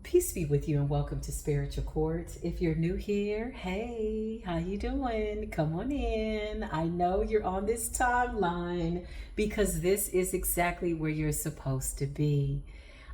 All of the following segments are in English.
Peace be with you and welcome to Spiritual Court. If you're new here, hey, how you doing? Come on in. I know you're on this timeline because this is exactly where you're supposed to be.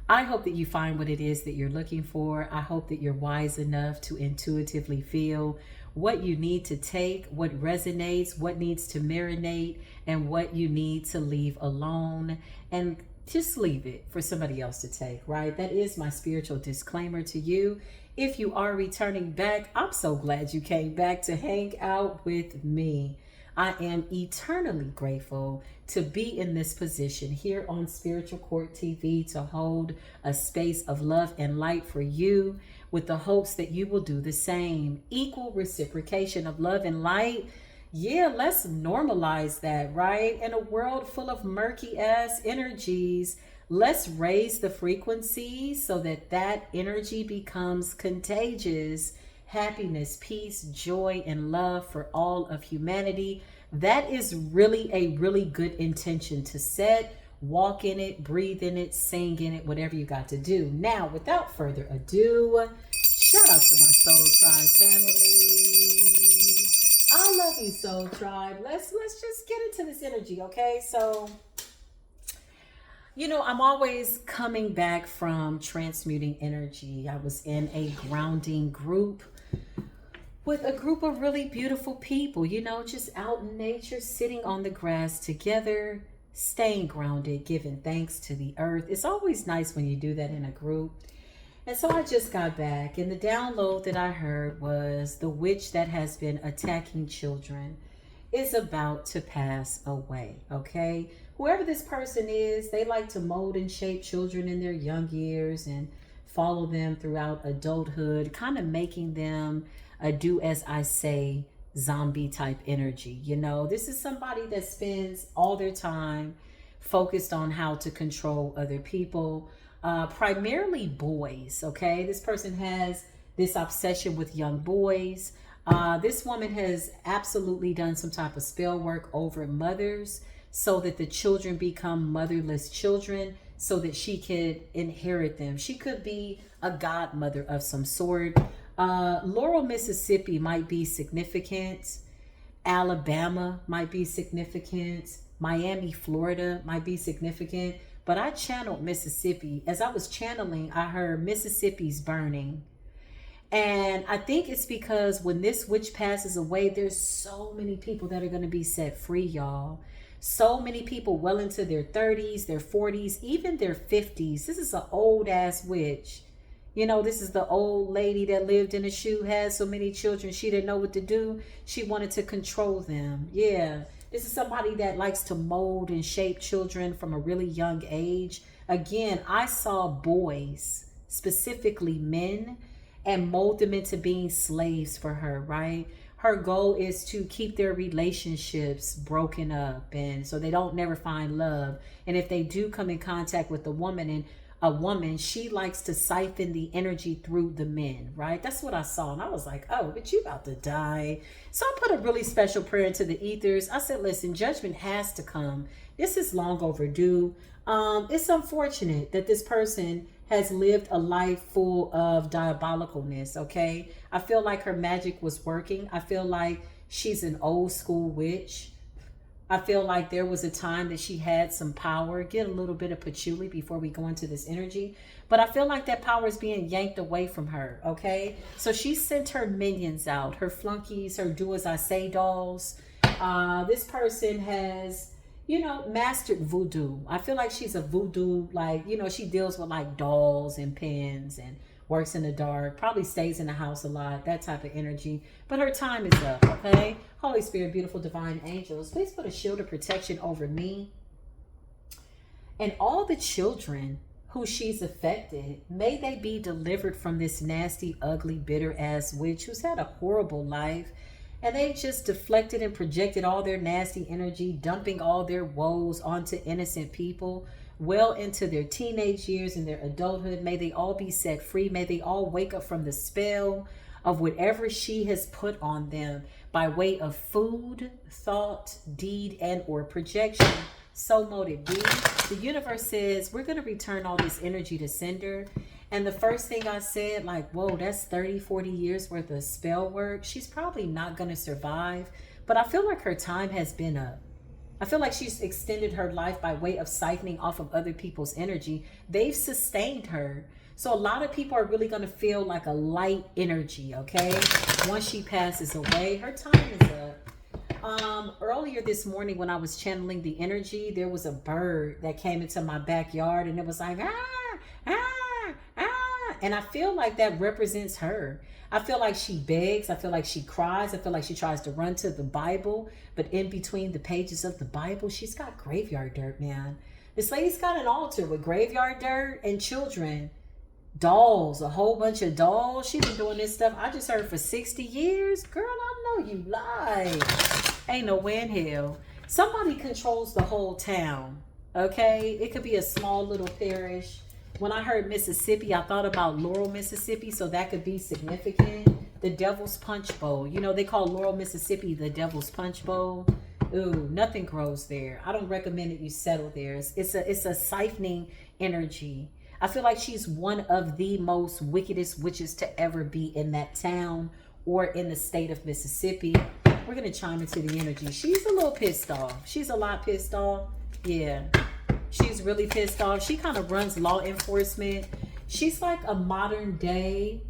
I hope that you find what it is that you're looking for. I hope that you're wise enough to intuitively feel what you need to take, what resonates, what needs to marinate, and what you need to leave alone. And just leave it for somebody else to take, right? That is my spiritual disclaimer to you. If you are returning back, I'm so glad you came back to hang out with me. I am eternally grateful to be in this position here on Spiritual Court TV to hold a space of love and light for you with the hopes that you will do the same. Equal reciprocation of love and light. Yeah, let's normalize that, right? In a world full of murky ass energies, let's raise the frequency so that that energy becomes contagious. Happiness, peace, joy, and love for all of humanity. That is really a really good intention to set. Walk in it, breathe in it, sing in it, whatever you got to do. Now, without further ado, shout out to my Soul Tribe family. I love you, Soul Tribe. Let's just get into this energy, okay? So, I'm always coming back from transmuting energy. I was in a grounding group with a group of really beautiful people, just out in nature, sitting on the grass together, staying grounded, giving thanks to the earth. It's always nice when you do that in a group. And so I just got back, and the download that I heard was the witch that has been attacking children is about to pass away, okay? Whoever this person is, they like to mold and shape children in their young years and follow them throughout adulthood, kind of making them do as I say, zombie type energy. This is somebody that spends all their time focused on how to control other people. Primarily boys, okay? This person has this obsession with young boys. This woman has absolutely done some type of spell work over mothers so that the children become motherless children so that she could inherit them. She could be a godmother of some sort. Laurel, Mississippi might be significant. Alabama might be significant. Miami, Florida might be significant. But I channeled Mississippi. As I was channeling, I heard Mississippi's burning. And I think it's because when this witch passes away, there's so many people that are going to be set free, y'all. So many people well into their 30s, their 40s, even their 50s. This is an old ass witch. This is the old lady that lived in a shoe, had so many children, she didn't know what to do. She wanted to control them. Yeah. This is somebody that likes to mold and shape children from a really young age. Again, I saw boys, specifically men, and mold them into being slaves for her, right? Her goal is to keep their relationships broken up and so they don't never find love. And if they do come in contact with a woman, she likes to siphon the energy through the men, right? That's what I saw. And I was like, oh, but you about to die. So I put a really special prayer into the ethers. I said, listen, judgment has to come. This is long overdue. It's unfortunate that this person has lived a life full of diabolicalness, okay? I feel like her magic was working. I feel like she's an old school witch. I feel like there was a time that she had some power. Get a little bit of patchouli before we go into this energy. But I feel like that power is being yanked away from her, okay? So she sent her minions out, her flunkies, her do as I say dolls. This person has, mastered voodoo. I feel like she's a voodoo, she deals with like dolls and pens and works in the dark, probably stays in the house a lot, that type of energy. But her time is up, okay? Holy Spirit, beautiful divine angels, please put a shield of protection over me and all the children who she's affected. May they be delivered from this nasty, ugly, bitter ass witch who's had a horrible life. And they just deflected and projected all their nasty energy, dumping all their woes onto innocent people well into their teenage years and their adulthood. May they all be set free. May they all wake up from the spell of whatever she has put on them by way of food, thought, deed, and or projection. So mote it be. The universe says we're going to return all this energy to sender. And the first thing I said, like, whoa, that's 30, 40 years worth of spell work. She's probably not going to survive. But I feel like her time has been up. I feel like she's extended her life by way of siphoning off of other people's energy. They've sustained her. So a lot of people are really going to feel like a light energy, okay? Once she passes away, her time is up. Earlier this morning when I was channeling the energy, there was a bird that came into my backyard and it was like, ah, ah, ah. And I feel like that represents her. I feel like she begs. I feel like she cries. I feel like she tries to run to the Bible. But in between the pages of the Bible, she's got graveyard dirt, man. This lady's got an altar with graveyard dirt and children. Dolls, a whole bunch of dolls. She's been doing this stuff, I just heard, for 60 years. Girl, I know you lied. Ain't no way in hell. Somebody controls the whole town, okay? It could be a small little parish. When I heard Mississippi, I thought about Laurel, Mississippi, so that could be significant. The Devil's Punch Bowl. You know, they call Laurel, Mississippi the Devil's Punch Bowl. Ooh, nothing grows there. I don't recommend that you settle there. It's a siphoning energy. I feel like she's one of the most wickedest witches to ever be in that town or in the state of Mississippi. We're going to chime into the energy. She's a little pissed off. She's a lot pissed off. Yeah. She's really pissed off. She kind of runs law enforcement. She's like a modern day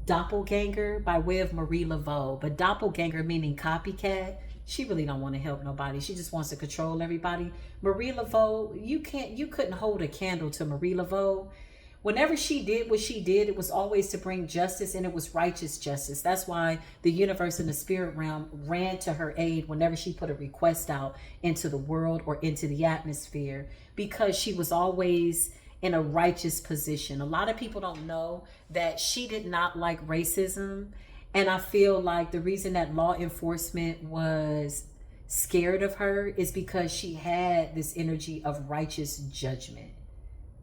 doppelganger by way of Marie Laveau. But doppelganger meaning copycat. She really don't want to help nobody. She just wants to control everybody. Marie Laveau, you couldn't hold a candle to Marie Laveau. Whenever she did what she did, it was always to bring justice, and it was righteous justice. That's why the universe and the spirit realm ran to her aid whenever she put a request out into the world or into the atmosphere, because she was always in a righteous position. A lot of people don't know that she did not like racism. And I feel like the reason that law enforcement was scared of her is because she had this energy of righteous judgment,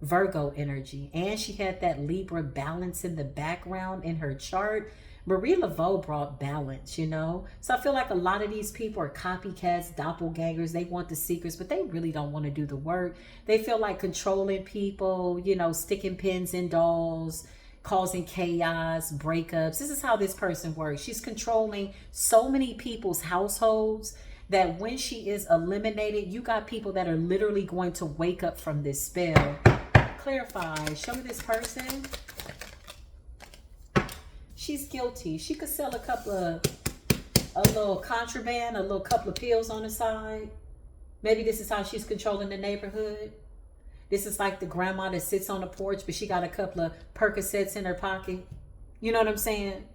Virgo energy. And she had that Libra balance in the background in her chart. Marie Laveau brought balance, you know? So I feel like a lot of these people are copycats, doppelgangers. They want the secrets, but they really don't want to do the work. They feel like controlling people, you know, sticking pins in dolls, causing chaos, breakups. This is how this person works. She's controlling so many people's households that when she is eliminated, you got people that are literally going to wake up from this spell. Clarify. Show me this person. She's guilty. She could sell a little contraband, a little couple of pills on the side. Maybe this is how she's controlling the neighborhood. This is like the grandma that sits on the porch, but she got a couple of Percocets in her pocket. You know what I'm saying?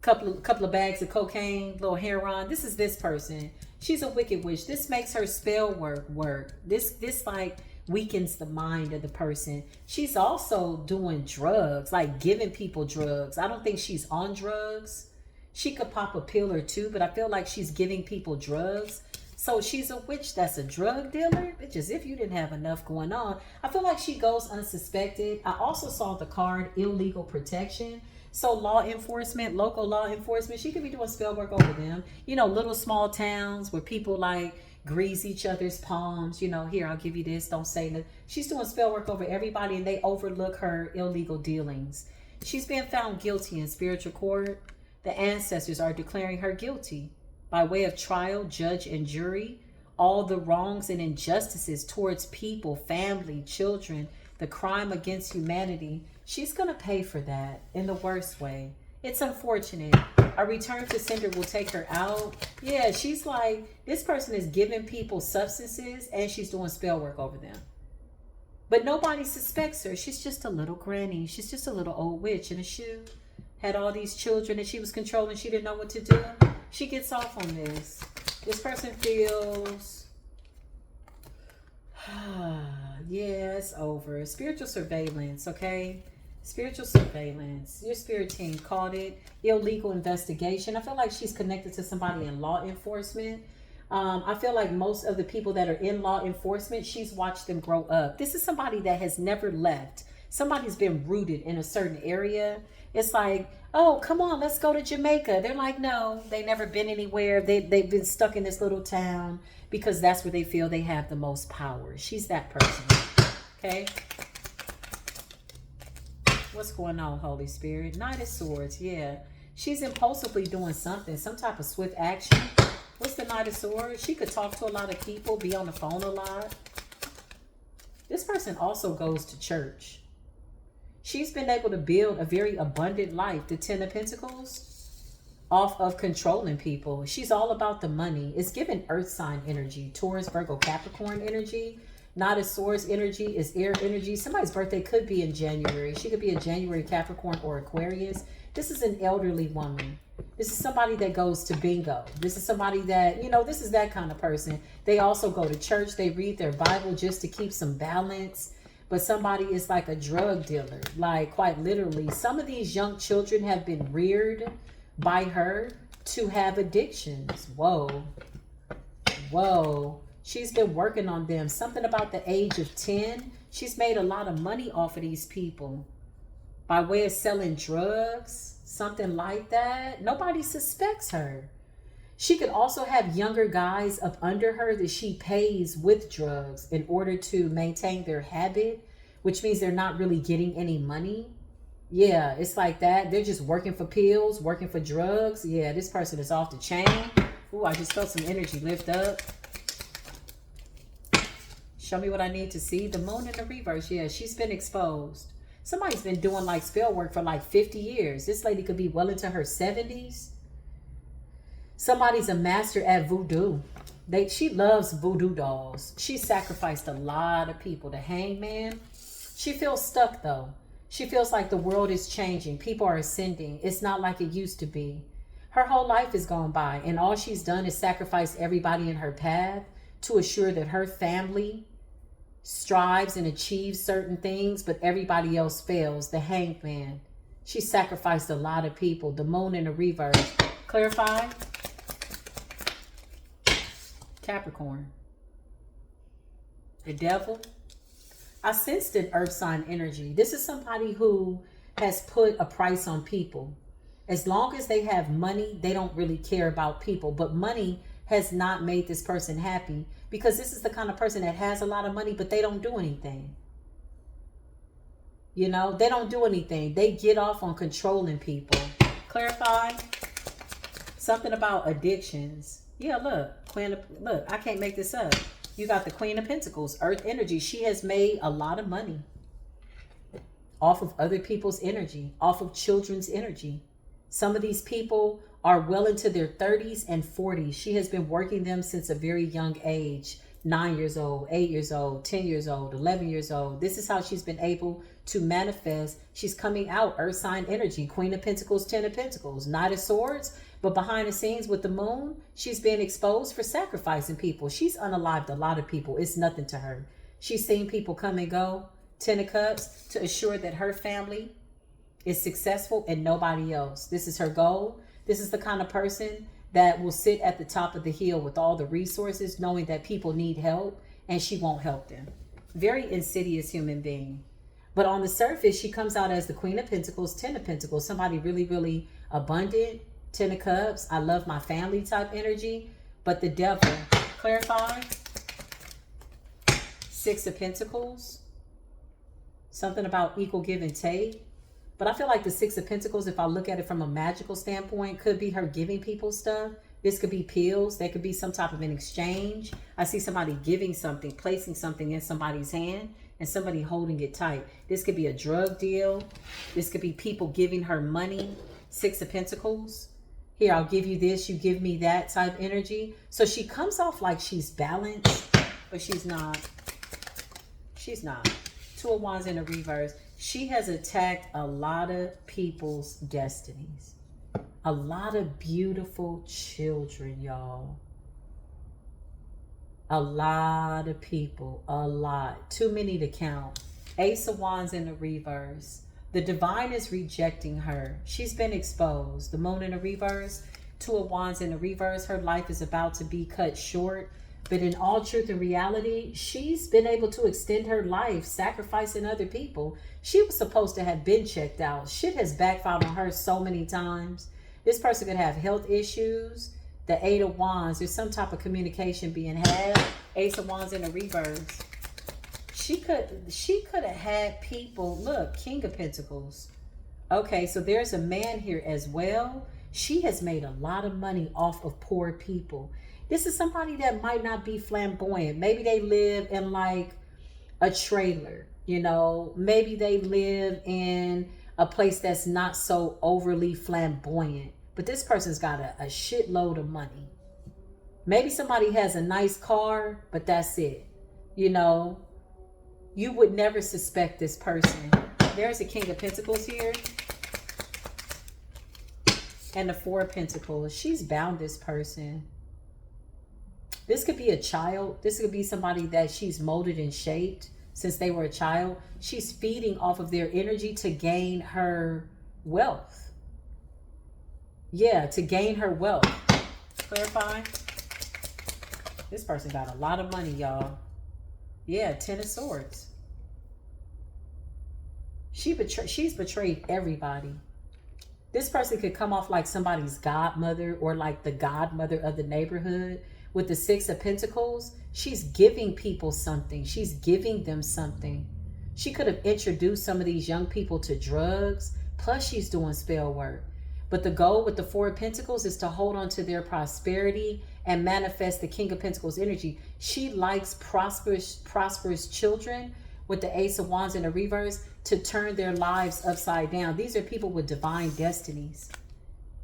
Couple of bags of cocaine, little heroin. This is this person. She's a wicked witch. This makes her spell work. This like weakens the mind of the person. She's also doing drugs, like giving people drugs. I don't think she's on drugs. She could pop a pill or two, but I feel like she's giving people drugs. So she's a witch that's a drug dealer. Bitches, if you didn't have enough going on. I feel like she goes unsuspected. I also saw the card illegal protection. So law enforcement, local law enforcement, she could be doing spell work over them. You know, little small towns where people like grease each other's palms. You know, here, I'll give you this. Don't say that. She's doing spell work over everybody, and they overlook her illegal dealings. She's been found guilty in spiritual court. The ancestors are declaring her guilty. By way of trial, judge, and jury, all the wrongs and injustices towards people, family, children, the crime against humanity, she's going to pay for that in the worst way. It's unfortunate. A return to sender will take her out. Yeah, she's like, this person is giving people substances and she's doing spell work over them. But nobody suspects her. She's just a little granny. She's just a little old witch in a shoe. Had all these children that she was controlling. She didn't know what to do. She gets off on this. This person feels, yeah, it's over. Spiritual surveillance, okay? Spiritual surveillance. Your spirit team called it illegal investigation. I feel like she's connected to somebody in law enforcement. I feel like most of the people that are in law enforcement, she's watched them grow up. This is somebody that has never left. Somebody's been rooted in a certain area. It's like, oh, come on, let's go to Jamaica. They're like, no, they've never been anywhere. They've been stuck in this little town because that's where they feel they have the most power. She's that person, okay? What's going on, Holy Spirit? Knight of Swords, yeah. She's impulsively doing something, some type of swift action. What's the Knight of Swords? She could talk to a lot of people, be on the phone a lot. This person also goes to church. She's been able to build a very abundant life. The Ten of Pentacles, off of controlling people. She's all about the money. It's given earth sign energy, Taurus, Virgo, Capricorn energy. Knight of Swords energy is air energy. Somebody's birthday could be in January. She could be a January Capricorn or Aquarius. This is an elderly woman. This is somebody that goes to bingo. This is somebody that, you know, this is that kind of person. They also go to church. They read their Bible just to keep some balance. But somebody is like a drug dealer, like quite literally. Some of these young children have been reared by her to have addictions. Whoa. Whoa. She's been working on them. Something about the age of 10. She's made a lot of money off of these people by way of selling drugs, something like that. Nobody suspects her. She could also have younger guys up under her that she pays with drugs in order to maintain their habit, which means they're not really getting any money. Yeah, it's like that. They're just working for pills, working for drugs. Yeah, this person is off the chain. Ooh, I just felt some energy lift up. Show me what I need to see. The moon in the reverse. Yeah, she's been exposed. Somebody's been doing like spell work for like 50 years. This lady could be well into her 70s. Somebody's a master at voodoo. She loves voodoo dolls. She sacrificed a lot of people. The Hangman. She feels stuck though. She feels like the world is changing. People are ascending. It's not like it used to be. Her whole life has gone by and all she's done is sacrifice everybody in her path to assure that her family strives and achieves certain things, but everybody else fails. The Hangman. She sacrificed a lot of people. The moon in the reverse. Clarify. Capricorn. The devil. I sensed an earth sign energy. This is somebody who has put a price on people. As long as they have money, they don't really care about people. But money has not made this person happy because this is the kind of person that has a lot of money, but they don't do anything. You know, they don't do anything. They get off on controlling people. Clarify. Something about addictions. Yeah, look, look, I can't make this up. You got the Queen of Pentacles, earth energy. She has made a lot of money off of other people's energy, off of children's energy. Some of these people are well into their 30s and 40s. She has been working them since a very young age. 9 years old, 8 years old, 10 years old, 11 years old. This is how she's been able to manifest. She's coming out, earth sign energy, Queen of Pentacles, 10 of Pentacles, Knight of Swords. But behind the scenes with the moon, she's been exposed for sacrificing people. She's unalived a lot of people. It's nothing to her. She's seen people come and go, 10 of Cups, to assure that her family is successful and nobody else. This is her goal. This is the kind of person that will sit at the top of the hill with all the resources, knowing that people need help and she won't help them. Very insidious human being. But on the surface, she comes out as the Queen of Pentacles, 10 of Pentacles, somebody really, really abundant, 10 of Cups, I love my family type energy. But the devil, clarify. 6 of Pentacles, something about equal give and take. But I feel like the 6 of Pentacles, if I look at it from a magical standpoint, could be her giving people stuff. This could be pills. There could be some type of an exchange. I see somebody giving something, placing something in somebody's hand and somebody holding it tight. This could be a drug deal. This could be people giving her money. 6 of Pentacles. Here, I'll give you this, you give me that type energy. So she comes off like she's balanced, but she's not. She's not. 2 of Wands in the reverse. She has attacked a lot of people's destinies. A lot of beautiful children, y'all. A lot of people. A lot. Too many to count. Ace of Wands in the reverse. The divine is rejecting her. She's been exposed. The moon in the reverse. 2 of Wands in the reverse. Her life is about to be cut short. But in all truth and reality, she's been able to extend her life, sacrificing other people. She was supposed to have been checked out. Shit has backfired on her so many times. This person could have health issues. The 8 of Wands, there's some type of communication being had. Ace of Wands in the reverse. She could have had people. Look, King of Pentacles. Okay, so there's a man here as well. She has made a lot of money off of poor people. This is somebody that might not be flamboyant. Maybe they live in like a trailer, you know. Maybe they live in a place that's not so overly flamboyant. But this person's got a shitload of money. Maybe somebody has a nice car, but that's it. You know, you would never suspect this person. There's a King of Pentacles here. And the Four of Pentacles. She's bound this person. This could be a child. This could be somebody that she's molded and shaped since they were a child. She's feeding off of their energy to gain her wealth. Yeah, to gain her wealth. Clarify. This person got a lot of money, y'all. Yeah, Ten of Swords. She's betrayed everybody. This person could come off like somebody's godmother or like the godmother of the neighborhood. With the Six of Pentacles, she's giving people something. She's giving them something. She could have introduced some of these young people to drugs. Plus, she's doing spell work. But the goal with the Four of Pentacles is to hold on to their prosperity and manifest the King of Pentacles energy. She likes prosperous children with the Ace of Wands in the reverse to turn their lives upside down. These are people with divine destinies.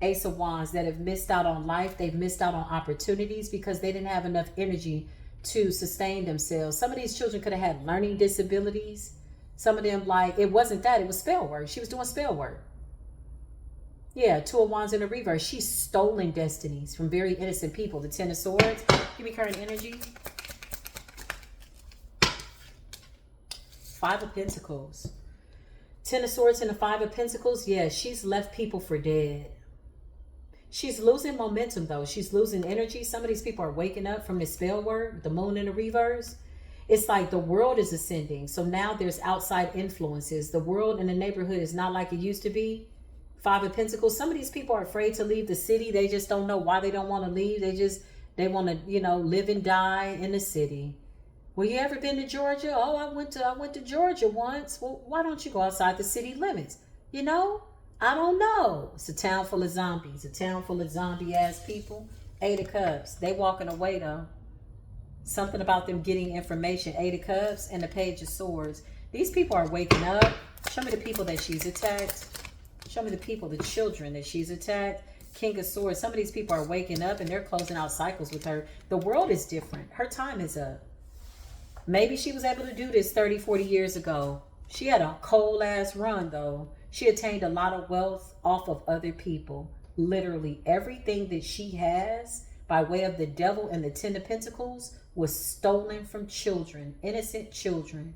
Ace of Wands that have missed out on life. They've missed out on opportunities because they didn't have enough energy to sustain themselves. Some of these children could have had learning disabilities. Some of them, like, it wasn't that, it was spell work. She was doing spell work. Yeah, Two of Wands in the reverse. She's stolen destinies from very innocent people. The Ten of Swords. Give me current energy. Five of Pentacles. Ten of Swords and the Five of Pentacles. Yeah, she's left people for dead. She's losing momentum, though. She's losing energy. Some of these people are waking up from this spell work. The Moon in the reverse. It's like the world is ascending. So now there's outside influences. The world in the neighborhood is not like it used to be. Five of Pentacles. Some of these people are afraid to leave the city. They just don't know why they don't want to leave. They want to, you know, live and die in the city. Well, you ever been to Georgia? Oh, I went to Georgia once. Well, why don't you go outside the city limits? You know, I don't know. It's a town full of zombies. A town full of zombie ass people. Eight of Cups. They walking away though. Something about them getting information. Eight of Cups and the Page of Swords. These people are waking up. Show me the people that she's attacked. Show me the people, the children that she's attacked. King of Swords. Some of these people are waking up and they're closing out cycles with her. The world is different. Her time is up. Maybe she was able to do this 30, 40 years ago. She had a cold ass run though. She attained a lot of wealth off of other people. Literally everything that she has by way of the Devil and the Ten of Pentacles was stolen from children, innocent children.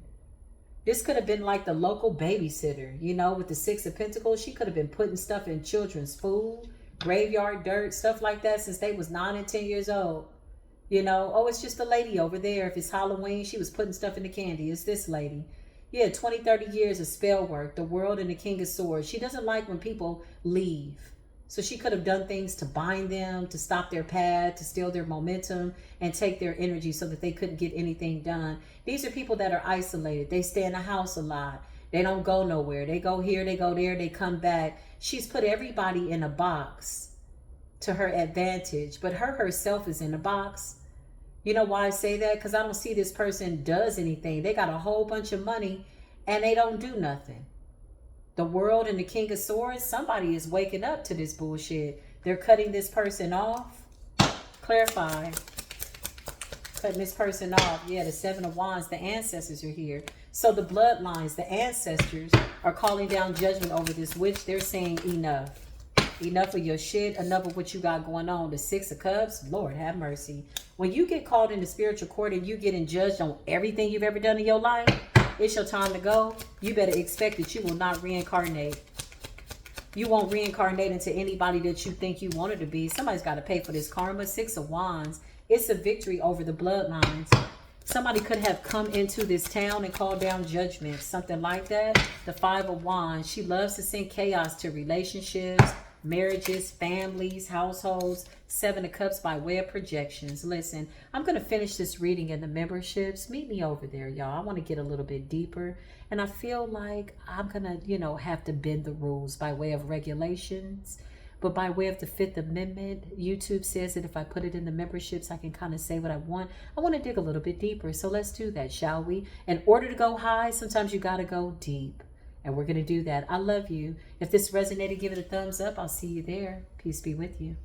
This could have been like the local babysitter, you know, with the Six of Pentacles. She could have been putting stuff in children's food, graveyard dirt, stuff like that since they was 9 and 10 years old. You know, oh, it's just a lady over there. If it's Halloween, she was putting stuff in the candy. It's this lady. Yeah, 20, 30 years of spell work. The world and the King of Swords. She doesn't like when people leave. So she could have done things to bind them, to stop their path, to steal their momentum, and take their energy so that they couldn't get anything done. These are people that are isolated. They stay in the house a lot. They don't go nowhere. They go here, they go there, they come back. She's put everybody in a box to her advantage, but her herself is in a box. You know why I say that? Because I don't see this person does anything. They got a whole bunch of money and they don't do nothing. The world and the King of Swords, somebody is waking up to this bullshit. They're cutting this person off. Clarify. Cutting this person off. Yeah, the Seven of Wands, the ancestors are here. So the bloodlines, the ancestors are calling down judgment over this witch. They're saying enough. Enough of your shit. Enough of what you got going on. The Six of Cups, Lord have mercy. When you get called in the spiritual court and you getting judged on everything you've ever done in your life, it's your time to go. You better expect that you will not reincarnate. You won't reincarnate into anybody that you think you wanted to be. Somebody's got to pay for this karma. Six of Wands. It's a victory over the bloodlines. Somebody could have come into this town and called down judgment. Something like that. The Five of Wands. She loves to send chaos to relationships, marriages, families, households. 7 of Cups by way of projections. Listen, I'm going to finish this reading in the memberships. Meet me over there, y'all. I want to get a little bit deeper. And I feel like I'm going to, have to bend the rules by way of regulations. But by way of the 5th Amendment, YouTube says that if I put it in the memberships, I can kind of say what I want. I want to dig a little bit deeper. So let's do that, shall we? In order to go high, sometimes you got to go deep. And we're going to do that. I love you. If this resonated, give it a thumbs up. I'll see you there. Peace be with you.